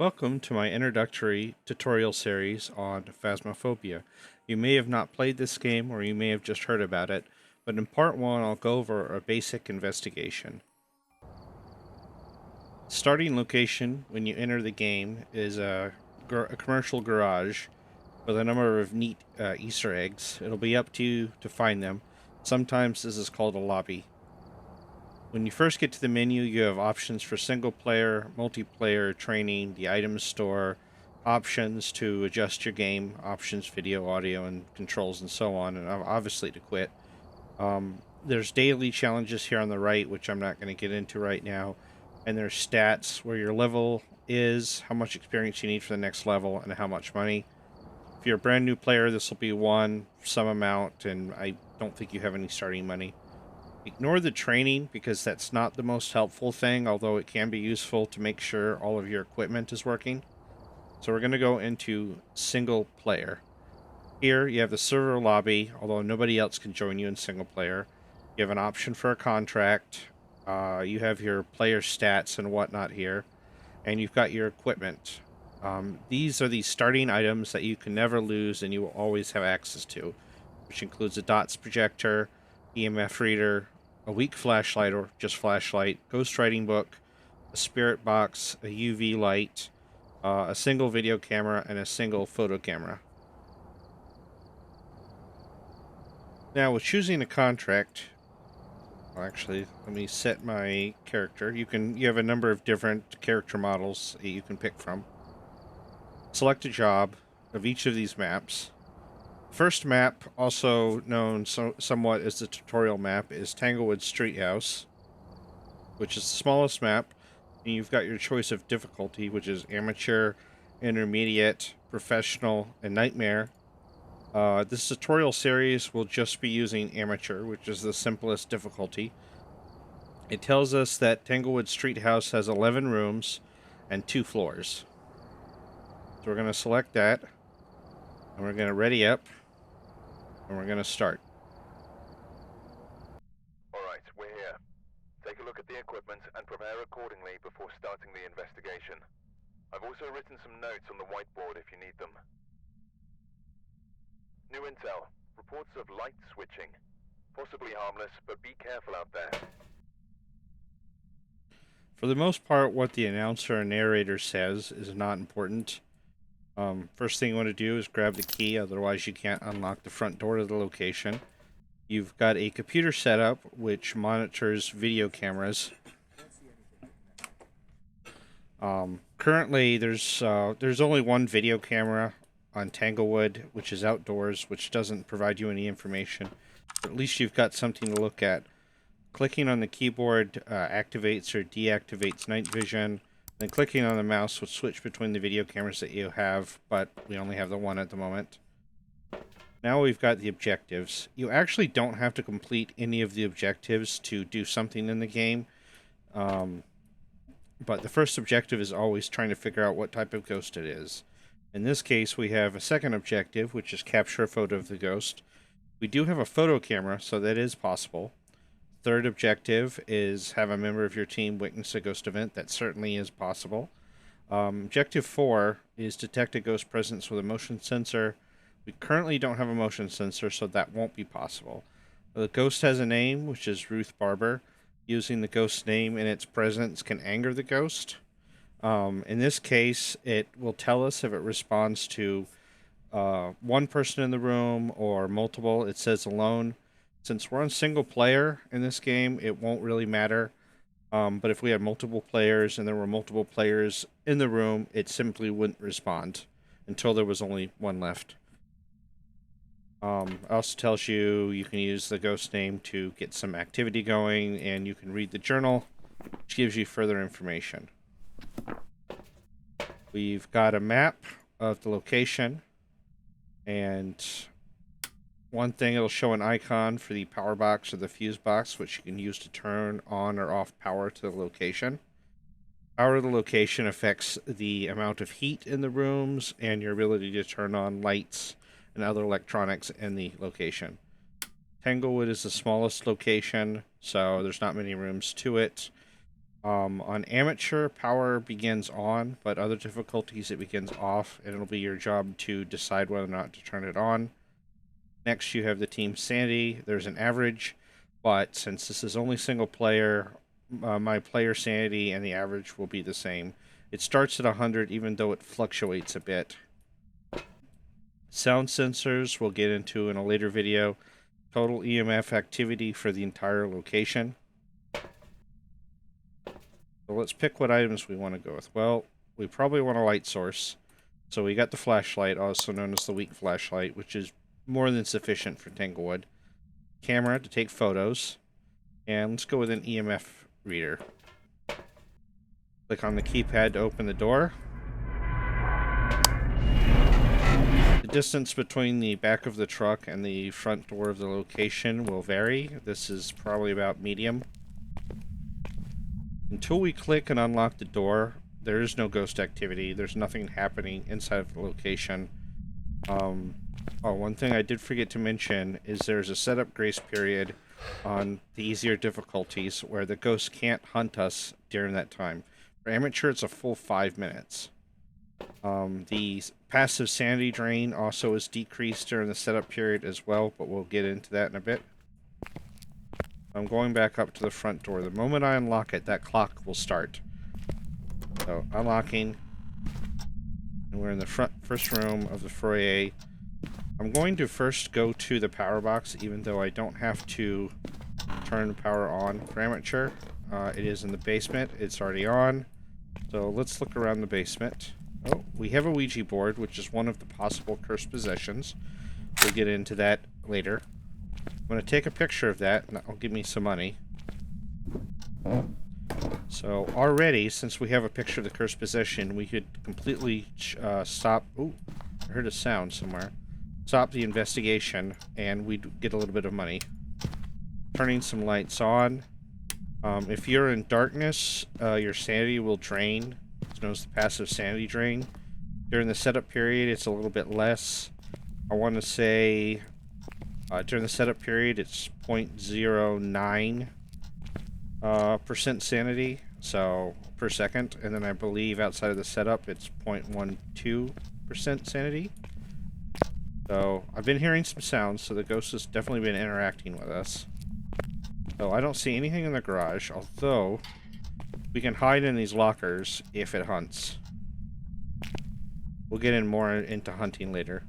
Welcome to my introductory tutorial series on Phasmophobia. You may have not played this game or you may have just heard about it, but in part 1 I'll go over a basic investigation. Starting location when you enter the game is a commercial garage with a number of neat Easter eggs. It'll be up to you to find them. Sometimes this is called a lobby. When you first get to the menu, you have options for single player, multiplayer, training, the items store, options to adjust your game, options, video, audio, and controls, and so on, and obviously to quit. There's daily challenges here on the right, which I'm not going to get into right now, and there's stats where your level is, how much experience you need for the next level, and how much money. If you're a brand new player, this will be some amount, and I don't think you have any starting money. Ignore the training because that's not the most helpful thing, although it can be useful to make sure all of your equipment is working. So we're going to go into single player. Here you have the server lobby, although nobody else can join you in single player. You have an option for a contract. You have your player stats and whatnot here. And you've got your equipment. These are the starting items that you can never lose and you will always have access to, which includes a DOTS projector, EMF reader, a weak flashlight or just flashlight, ghostwriting book, a spirit box, a UV light, a single video camera, and a single photo camera. Now, with choosing a contract, well, actually, let me set my character. You have a number of different character models that you can pick from. Select a job of each of these maps. First map, also known somewhat as the tutorial map, is Tanglewood Street House, which is the smallest map, and you've got your choice of difficulty, which is amateur, intermediate, professional, and nightmare. This tutorial series will just be using amateur, which is the simplest difficulty. It tells us that Tanglewood Street House has 11 rooms and 2 floors. So we're going to select that, and we're going to ready up. And we're going to start. Alright, we're here. Take a look at the equipment and prepare accordingly before starting the investigation. I've also written some notes on the whiteboard if you need them. New intel. Reports of light switching. Possibly harmless, but be careful out there. For the most part, what the announcer and narrator says is not important. First thing you want to do is grab the key, otherwise you can't unlock the front door to the location. You've got a computer setup which monitors video cameras. Currently, there's only one video camera on Tanglewood, which is outdoors, which doesn't provide you any information. But at least you've got something to look at. Clicking on the keyboard activates or deactivates night vision. Then clicking on the mouse will switch between the video cameras that you have, but we only have the one at the moment. Now we've got the objectives. You actually don't have to complete any of the objectives to do something in the game. But the first objective is always trying to figure out what type of ghost it is. In this case, we have a second objective, which is capture a photo of the ghost. We do have a photo camera, so that is possible. Third objective is have a member of your team witness a ghost event. That certainly is possible. Objective 4 is detect a ghost presence with a motion sensor. We currently don't have a motion sensor, so that won't be possible. The ghost has a name, which is Ruth Barber. Using the ghost's name and its presence can anger the ghost. In this case, it will tell us if it responds to one person in the room or multiple. It says alone. Since we're on single player in this game, it won't really matter. But if we had multiple players and there were multiple players in the room, it simply wouldn't respond until there was only one left. It also tells you can use the ghost name to get some activity going, and you can read the journal, which gives you further information. We've got a map of the location, and one thing, it'll show an icon for the power box or the fuse box, which you can use to turn on or off power to the location. Power to the location affects the amount of heat in the rooms and your ability to turn on lights and other electronics in the location. Tanglewood is the smallest location, so there's not many rooms to it. On amateur, power begins on, but other difficulties it begins off, and it'll be your job to decide whether or not to turn it on. Next, you have the team Sanity. There's an average, but since this is only single player, my player Sanity and the average will be the same. It starts at 100, even though it fluctuates a bit. Sound sensors we'll get into in a later video. Total EMF activity for the entire location. So let's pick what items we want to go with. Well, we probably want a light source. So we got the flashlight, also known as the weak flashlight, which is more than sufficient for Tanglewood. Camera to take photos. And let's go with an EMF reader. Click on the keypad to open the door. The distance between the back of the truck and the front door of the location will vary. This is probably about medium. Until we click and unlock the door, there is no ghost activity. There's nothing happening inside of the location. One thing I did forget to mention is there's a setup grace period on the easier difficulties where the ghost can't hunt us during that time. For amateur, it's a full 5 minutes. The passive sanity drain also is decreased during the setup period as well, but we'll get into that in a bit. I'm going back up to the front door. The moment I unlock it, that clock will start. So, unlocking. And we're in the first room of the foyer. I'm going to first go to the power box, even though I don't have to turn the power on for amateur. It is in the basement. It's already on. So let's look around the basement. Oh, we have a Ouija board, which is one of the possible cursed possessions. We'll get into that later. I'm going to take a picture of that, and that'll give me some money. So already, since we have a picture of the cursed possession, we could completely stop... Ooh, I heard a sound somewhere. Stop the investigation, and we'd get a little bit of money. Turning some lights on. If you're in darkness, your sanity will drain. It's known as the passive sanity drain. During the setup period, it's a little bit less. I want to say during the setup period, it's 0.09% sanity, so per second. And then I believe outside of the setup, it's 0.12% sanity. So I've been hearing some sounds, so the ghost has definitely been interacting with us. So I don't see anything in the garage, although we can hide in these lockers if it hunts. We'll get in more into hunting later.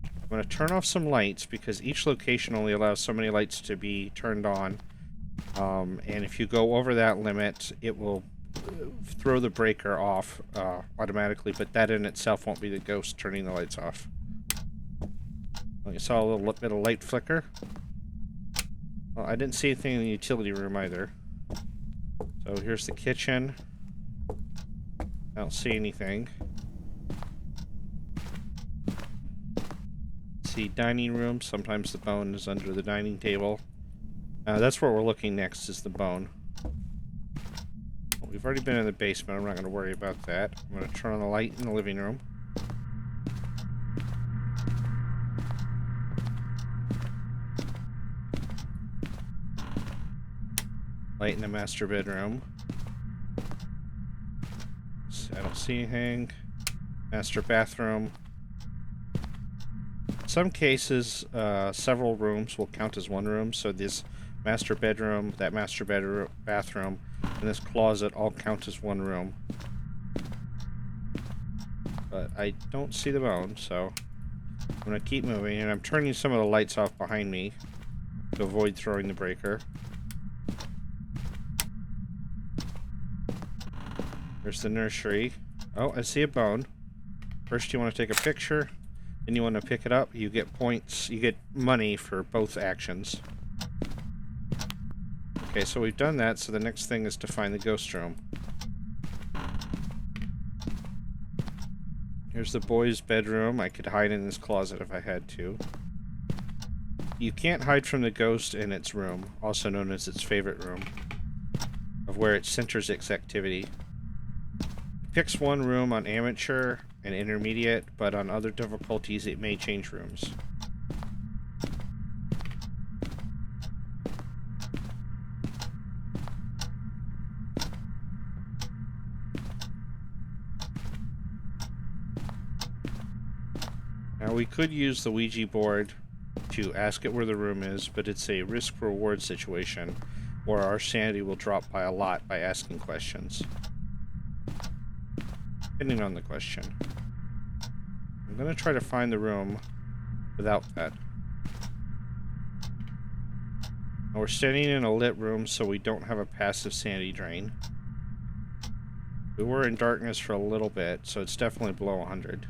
I'm going to turn off some lights because each location only allows so many lights to be turned on. And if you go over that limit, it will throw the breaker off automatically, but that in itself won't be the ghost turning the lights off. You saw a little bit of light flicker. Well, I didn't see anything in the utility room either. So here's the kitchen. I don't see anything. See dining room. Sometimes the bone is under the dining table. That's where we're looking next, is the bone. Well, we've already been in the basement. I'm not going to worry about that. I'm going to turn on the light in the living room. Light in the master bedroom. I don't see anything. Master bathroom. In some cases, several rooms will count as one room, so this master bedroom, that master bedroom, bathroom, and this closet all count as one room. But I don't see the bone, so I'm going to keep moving, and I'm turning some of the lights off behind me to avoid throwing the breaker. There's the nursery. Oh, I see a bone. First you want to take a picture, then you want to pick it up. You get points, you get money for both actions. Okay, so we've done that, so the next thing is to find the ghost room. Here's the boys' bedroom. I could hide in this closet if I had to. You can't hide from the ghost in its room, also known as its favorite room, of where it centers its activity. Picks one room on amateur and intermediate, but on other difficulties it may change rooms. Now we could use the Ouija board to ask it where the room is, but it's a risk-reward situation where our sanity will drop by a lot by asking questions. Depending on the question. I'm going to try to find the room without that. Now we're standing in a lit room, so we don't have a passive sanity drain. We were in darkness for a little bit, so it's definitely below 100.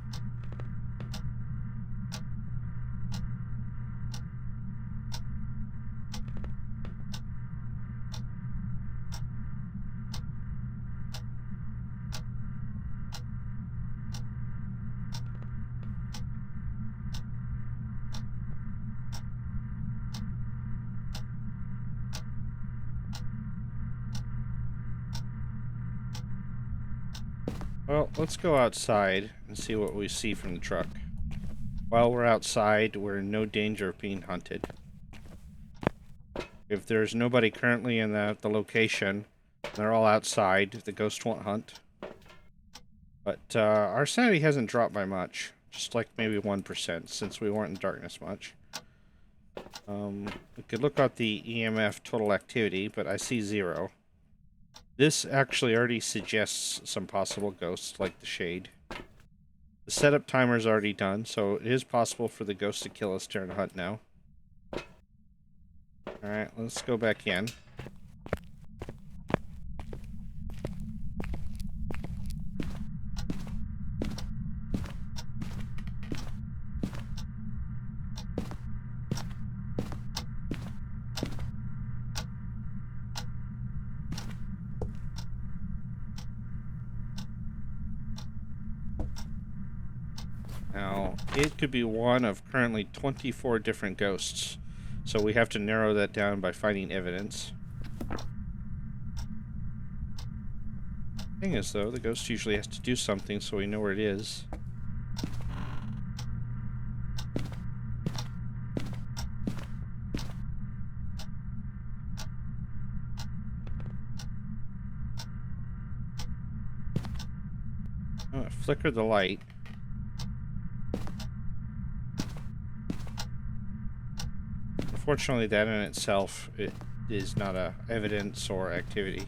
Well, let's go outside and see what we see from the truck. While we're outside, we're in no danger of being hunted. If there's nobody currently in the location, they're all outside, the ghost won't hunt. But our sanity hasn't dropped by much, just like maybe 1%, since we weren't in darkness much. We could look at the EMF total activity, but I see 0. This actually already suggests some possible ghosts, like the shade. The setup timer is already done, so it is possible for the ghost to kill us during a hunt now. Alright, let's go back in. Now, it could be one of currently 24 different ghosts, so we have to narrow that down by finding evidence. Thing is, though, the ghost usually has to do something so we know where it is. Oh, it flickered the light. Unfortunately, that in itself, it is not a evidence or activity.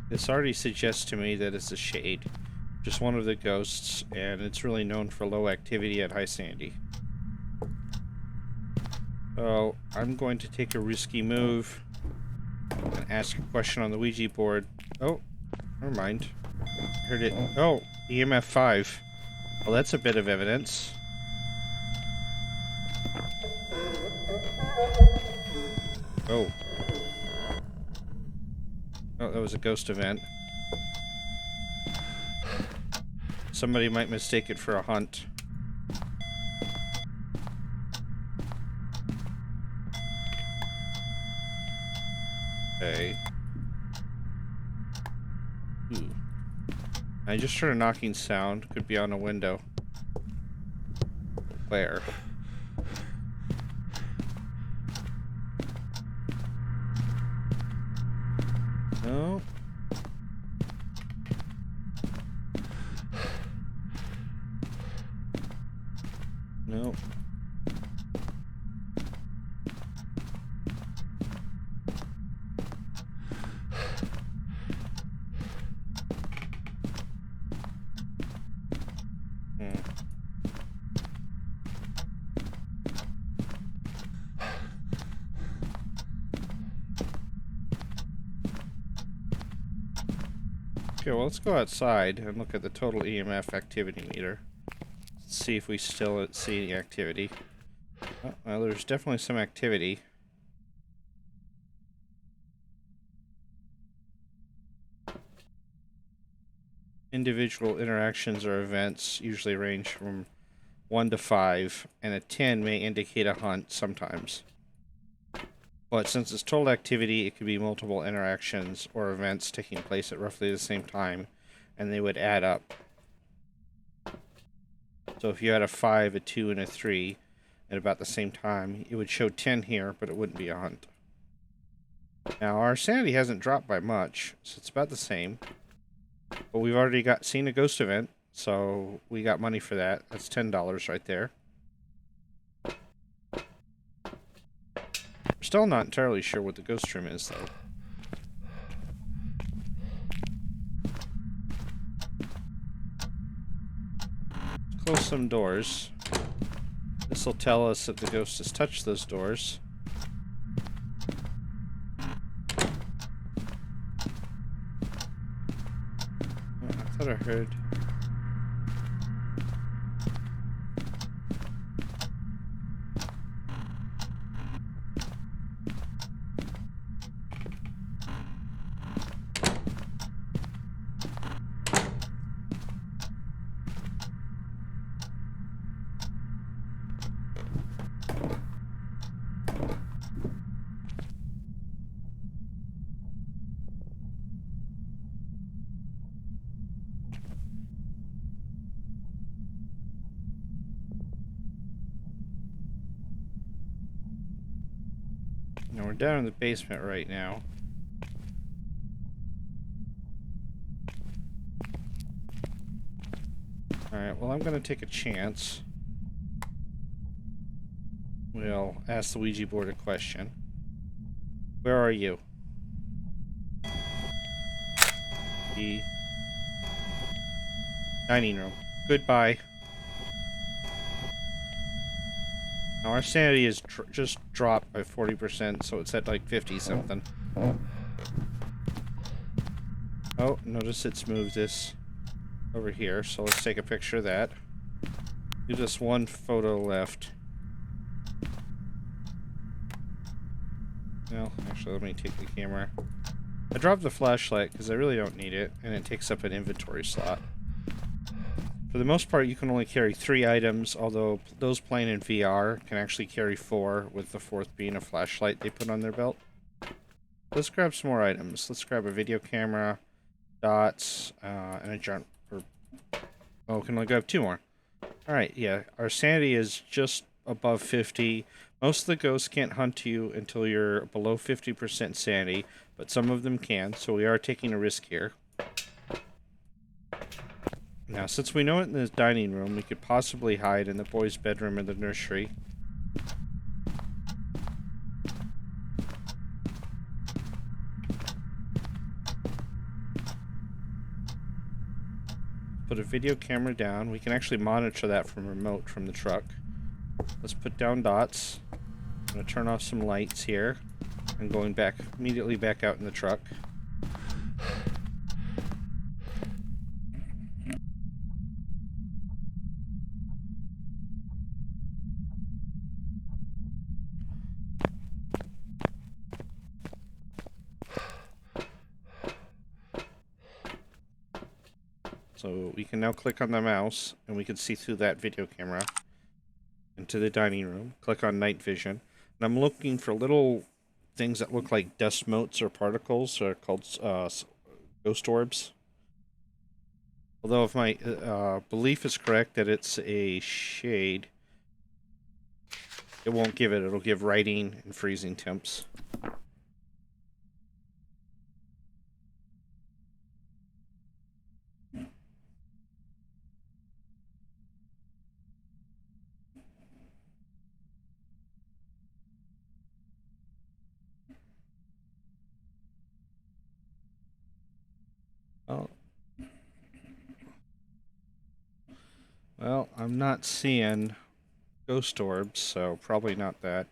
This already suggests to me that it's a shade. Just one of the ghosts, and it's really known for low activity at high sanity. So, I'm going to take a risky move and ask a question on the Ouija board. Oh, never mind. I heard it. Oh, EMF 5. Well, that's a bit of evidence. Oh. Oh, that was a ghost event. Somebody might mistake it for a hunt. Okay. Ooh. I just heard a knocking sound. Could be on a window. Where? No. No. Okay, well, let's go outside and look at the total EMF activity meter. Let's see if we still see any activity. Oh, well, there's definitely some activity. Individual interactions or events usually range from 1 to 5, and a 10 may indicate a hunt sometimes. But since it's total activity, it could be multiple interactions or events taking place at roughly the same time, and they would add up. So if you had a 5, a 2, and a 3 at about the same time, it would show 10 here, but it wouldn't be a hunt. Now, our sanity hasn't dropped by much, so it's about the same. But we've already seen a ghost event, so we got money for that. That's $10 right there. We're still not entirely sure what the ghost room is, though. Let's close some doors. This will tell us that the ghost has touched those doors. I thought I heard... Now, we're down in the basement right now. Alright, well, I'm going to take a chance. We'll ask the Ouija board a question. Where are you? The dining room. Goodbye. Now, our sanity is just dropped by 40%, so it's at like 50-something. Oh, notice it's moved this over here, so let's take a picture of that. Leave just one photo left. Well, actually, let me take the camera. I dropped the flashlight because I really don't need it, and it takes up an inventory slot. For the most part, you can only carry 3 items, although those playing in VR can actually carry 4, with the 4th being a flashlight they put on their belt. Let's grab some more items. Let's grab a video camera, dots, and a journal. Oh, can I grab 2 more? Alright, yeah. Our sanity is just above 50. Most of the ghosts can't hunt you until you're below 50% sanity, but some of them can, so we are taking a risk here. Now, since we know it in the dining room, we could possibly hide in the boys' bedroom or the nursery. Put a video camera down. We can actually monitor that from remote from the truck. Let's put down dots. I'm going to turn off some lights here. I'm going back, immediately back out in the truck. So we can now click on the mouse, and we can see through that video camera into the dining room. Click on night vision. And I'm looking for little things that look like dust motes or particles, or called ghost orbs. Although if my belief is correct that it's a shade, it won't give it. It'll give writing and freezing temps. Oh. Well, I'm not seeing ghost orbs, so probably not that.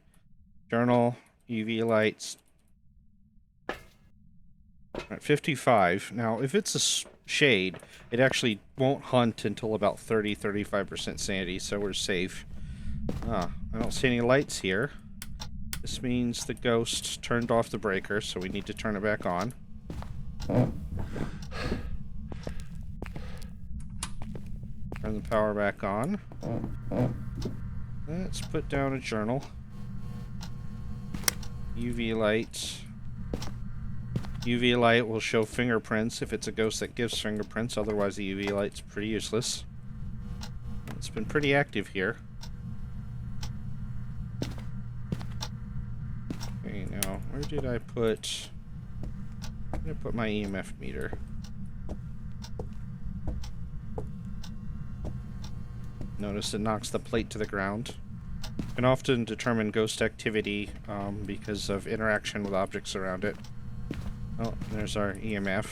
Journal, UV lights. At 55. Now, if it's a shade, it actually won't hunt until about 30-35% sanity, so we're safe. I don't see any lights here. This means the ghost turned off the breaker, so we need to turn it back on. Turn the power back on. Let's put down a journal. UV lights. UV light will show fingerprints if it's a ghost that gives fingerprints, otherwise the UV light's pretty useless. It's been pretty active here. Okay, now, where did I put... I'm gonna put my EMF meter. Notice it knocks the plate to the ground. You can often determine ghost activity because of interaction with objects around it. Oh, there's our EMF.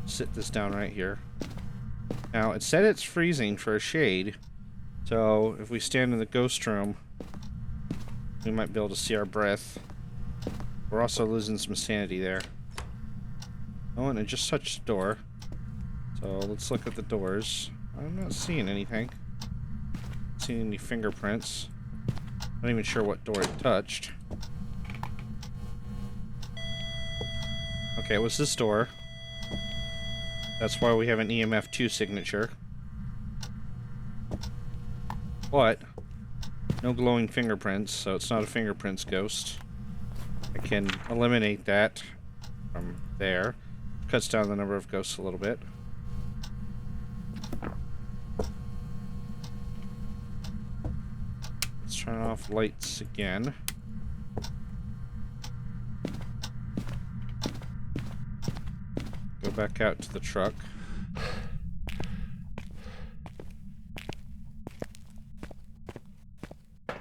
Sit this down right here. Now, it said it's freezing for a shade, so if we stand in the ghost room, we might be able to see our breath. We're also losing some sanity there. Oh, and it just touched the door. So let's look at the doors. I'm not seeing anything. Not seeing any fingerprints. Not even sure what door it touched. Okay, it was this door. That's why we have an EMF 2 signature. But no glowing fingerprints, so it's not a fingerprints ghost. I can eliminate that from there. Cuts down the number of ghosts a little bit. Let's turn off lights again. Go back out to the truck. A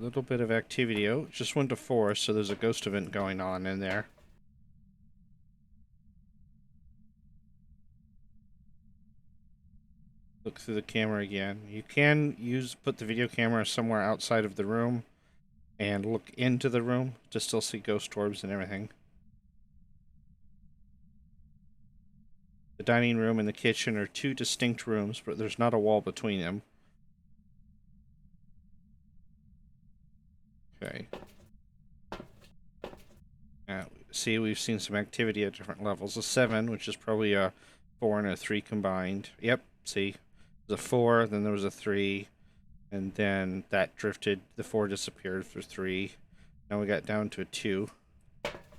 little bit of activity. Oh, it just went to 4, so there's a ghost event going on in there. Look through the camera again. You can put the video camera somewhere outside of the room and look into the room to still see ghost orbs and everything. The dining room and the kitchen are 2 distinct rooms, but there's not a wall between them. Okay. Now, see, we've seen some activity at different levels. A 7, which is probably a 4 and a 3 combined. Yep, see. There's a 4, then there was a 3, and then that drifted. The 4 disappeared for 3. Now we got down to a 2.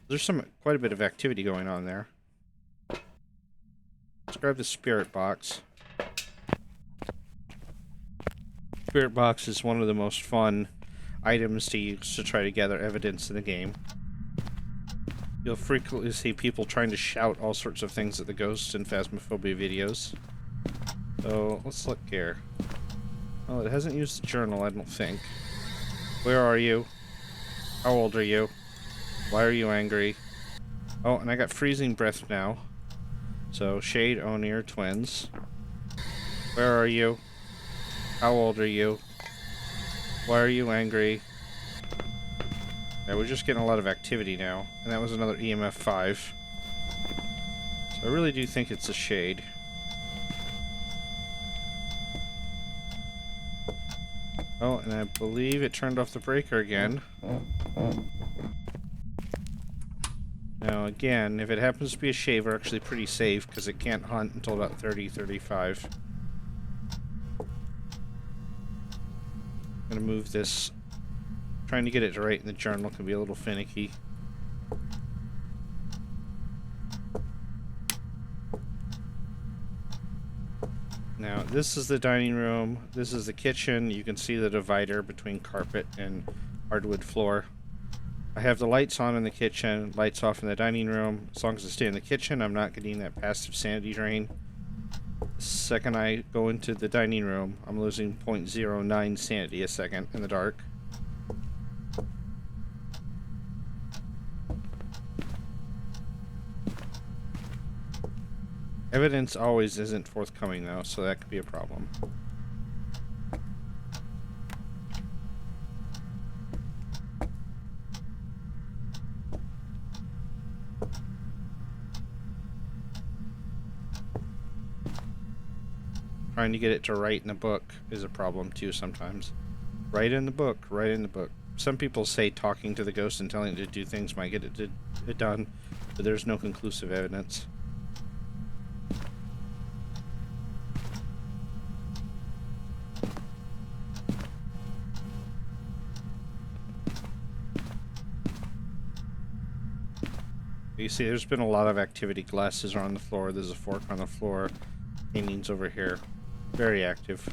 There's quite a bit of activity going on there. Let's grab the spirit box. Spirit box is one of the most fun items to use to try to gather evidence in the game. You'll frequently see people trying to shout all sorts of things at the ghosts in Phasmophobia videos. So, let's look here. Oh, it hasn't used the journal, I don't think. Where are you? How old are you? Why are you angry? Oh, and I got freezing breath now. So, Shade, Oni are twins. Where are you? How old are you? Why are you angry? Yeah, we're just getting a lot of activity now. And that was another EMF 5. So I really do think it's a shade. Oh, and I believe it turned off the breaker again. Now again, if it happens to be a shade, we're actually pretty safe because it can't hunt until about 30-35. I'm gonna move this. Trying to get it right in the journal can be a little finicky. Now, this is the dining room. This is the kitchen. You can see the divider between carpet and hardwood floor. I have the lights on in the kitchen, lights off in the dining room. As long as I stay in the kitchen, I'm not getting that passive sanity drain. The second I go into the dining room, I'm losing 0.09 sanity a second in the dark. Evidence always isn't forthcoming though, so that could be a problem. Trying to get it to write in the book is a problem too sometimes. Write in the book, write in the book. Some people say talking to the ghost and telling it to do things might get it done, but there's no conclusive evidence. You see, there's been a lot of activity. Glasses are on the floor. There's a fork on the floor. Paintings over here. Very active.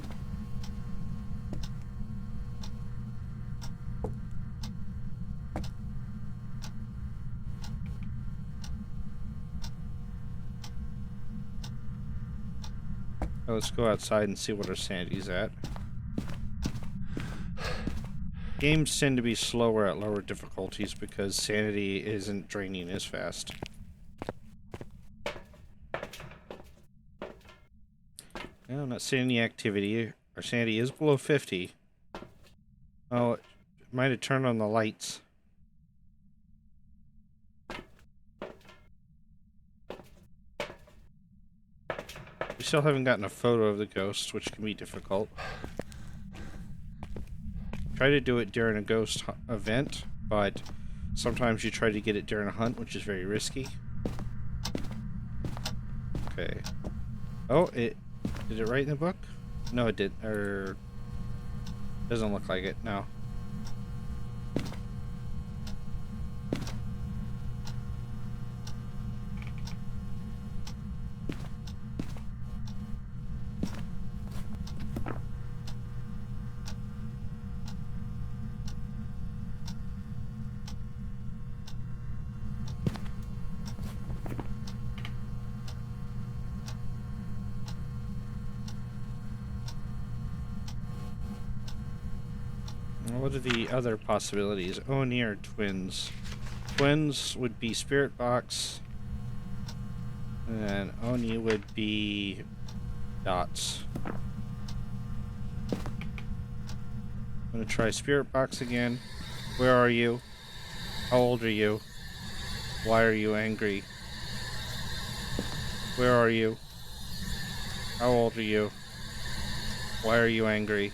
Now let's go outside and see what our sanity's at. Games tend to be slower at lower difficulties because sanity isn't draining as fast. No, I'm not seeing any activity. Our sanity is below 50. Oh, it might have turned on the lights. We still haven't gotten a photo of the ghost, which can be difficult. Try to do it during a ghost event, but sometimes you try to get it during a hunt, which is very risky. Okay. Oh, it did it right in the book? No, it did. Or doesn't look like it. No. What are the other possibilities? Oni or twins? Twins would be spirit box, and Oni would be dots. I'm gonna try spirit box again. Where are you? How old are you? Why are you angry? Where are you? How old are you? Why are you angry?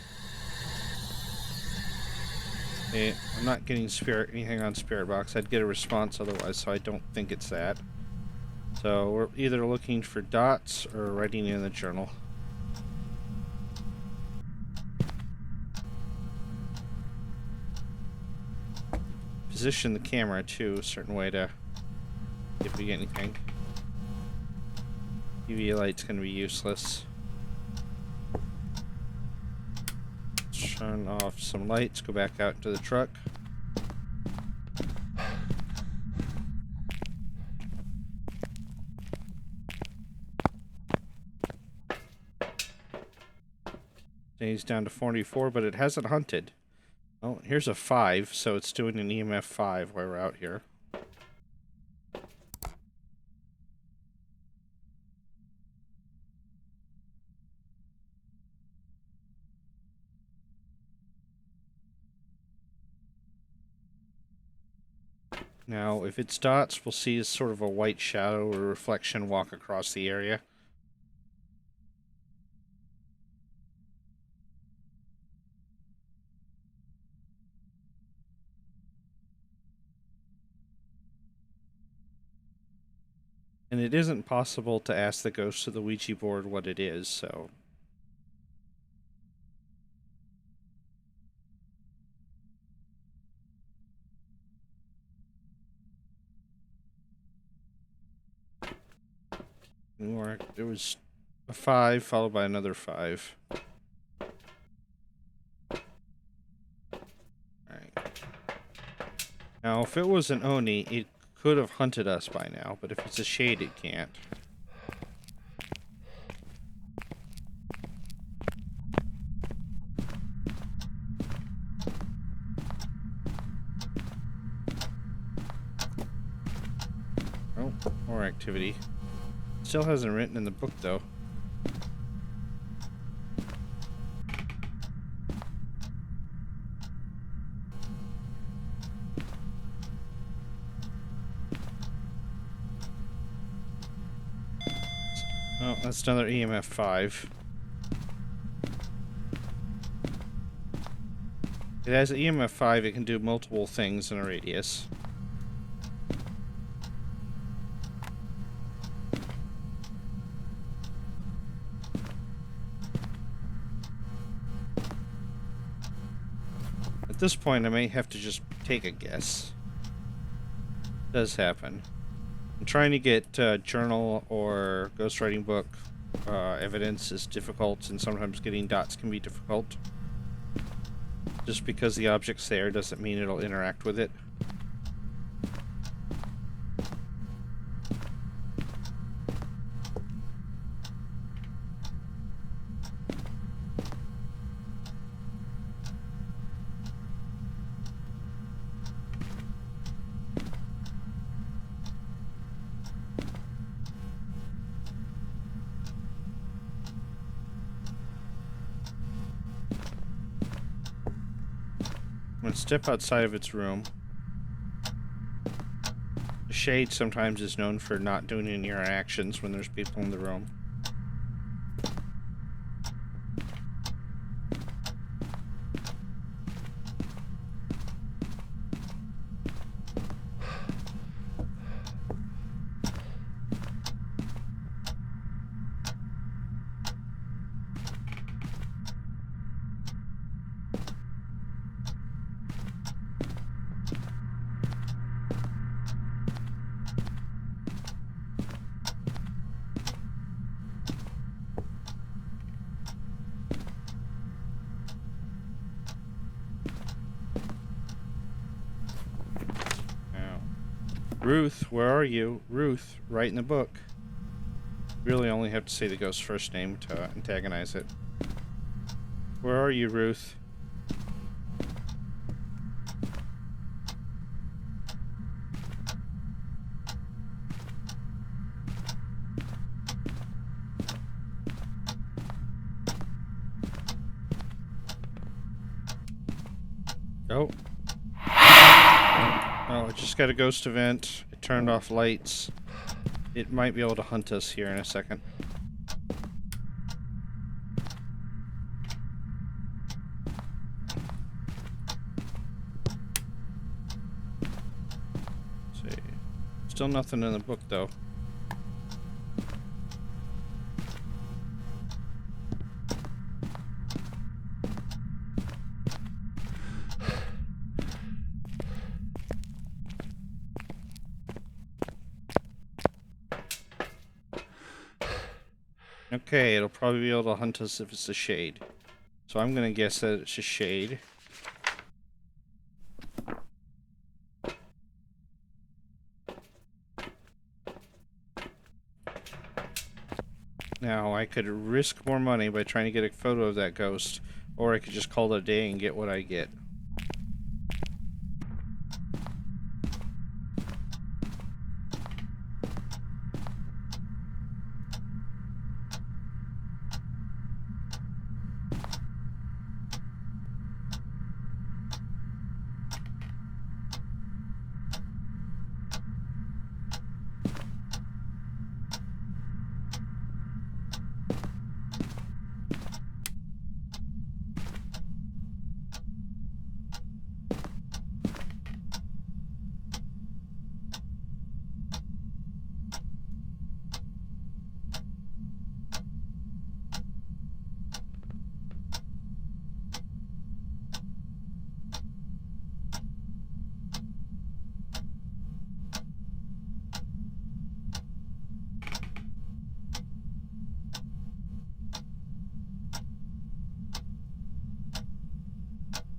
I'm not getting anything on spirit box. I'd get a response otherwise, so I don't think it's that. So we're either looking for dots or writing in the journal. Position the camera too, a certain way to see if we get anything. UV light's gonna be useless. Turn off some lights, go back out to the truck. He's down to 44, but it hasn't hunted. Oh, here's a 5, so it's doing an EMF 5 while we're out here. Now, if it's dots, we'll see sort of a white shadow or reflection walk across the area. And it isn't possible to ask the ghost of the Ouija board what it is, so... There was a 5 followed by another 5. Alright. Now, if it was an Oni, it could have hunted us by now, but if it's a shade, it can't. Oh, more activity. Still hasn't written in the book, though. Oh, that's another EMF 5. It has an EMF 5, it can do multiple things in a radius. At this point, I may have to just take a guess. It does happen. Trying to get journal or ghostwriting book evidence is difficult, and sometimes getting dots can be difficult. Just because the object's there doesn't mean it'll interact with it. I'm going to step outside of its room. The shade sometimes is known for not doing any interactions when there's people in the room. Ruth, where are you? Ruth, right in the book. Really only have to say the ghost's first name to antagonize it. Where are you, Ruth? Oh. Oh, it just got a ghost event. It turned off lights. It might be able to hunt us here in a second. Let's see. Still nothing in the book, though. Okay, it'll probably be able to hunt us if it's a shade. So I'm gonna guess that it's a shade. Now, I could risk more money by trying to get a photo of that ghost, or I could just call it a day and get what I get.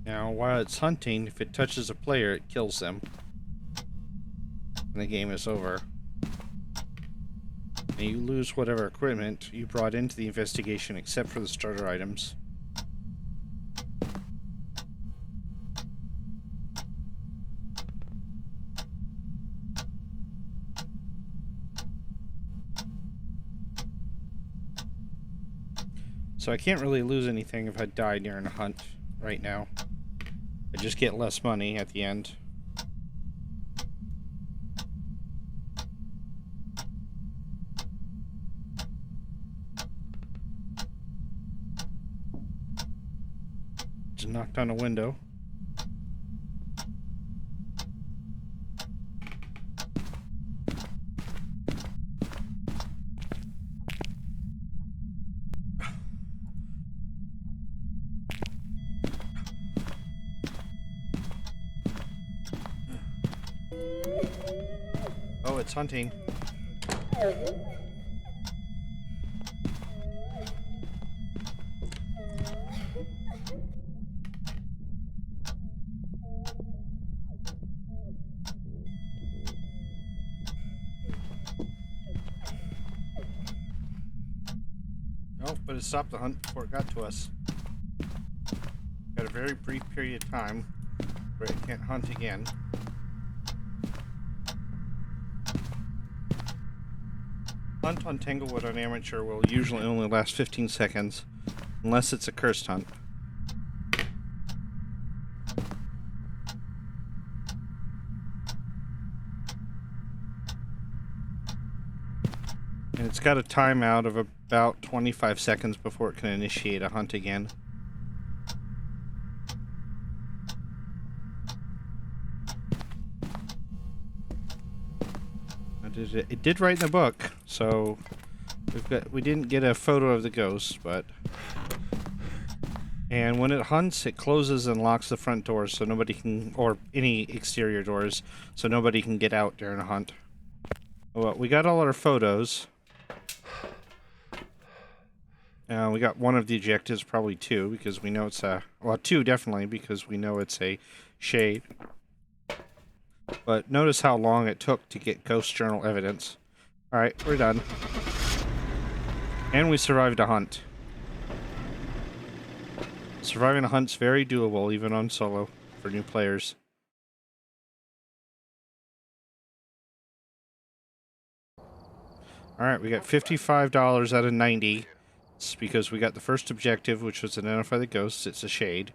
Now, while it's hunting, if it touches a player, it kills them. And the game is over. And you lose whatever equipment you brought into the investigation except for the starter items. So I can't really lose anything if I die during a hunt right now. I just get less money at the end. Just knocked on a window. Oh, it's hunting. Oh, but it stopped the hunt before it got to us. Got a very brief period of time where it can't hunt again. Hunt on Tanglewood on amateur will usually only last 15 seconds, unless it's a cursed hunt. And it's got a timeout of about 25 seconds before it can initiate a hunt again. It did write in the book, so we didn't get a photo of the ghost, but... And when it hunts, it closes and locks the front doors so nobody can, or any exterior doors, so nobody can get out during a hunt. Well, we got all our photos. We got one of the objectives, probably two, because we know it's a... Well, two definitely, because we know it's a shade. But notice how long it took to get ghost journal evidence. Alright, we're done. And we survived a hunt. Surviving a hunt's very doable, even on solo, for new players. Alright, we got $55 out of 90. It's because we got the first objective, which was identify the ghosts. It's a shade.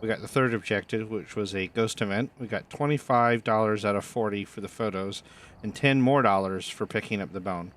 We got the third objective, which was a ghost event. We got $25 out of 40 for the photos, and $10 more for picking up the bone.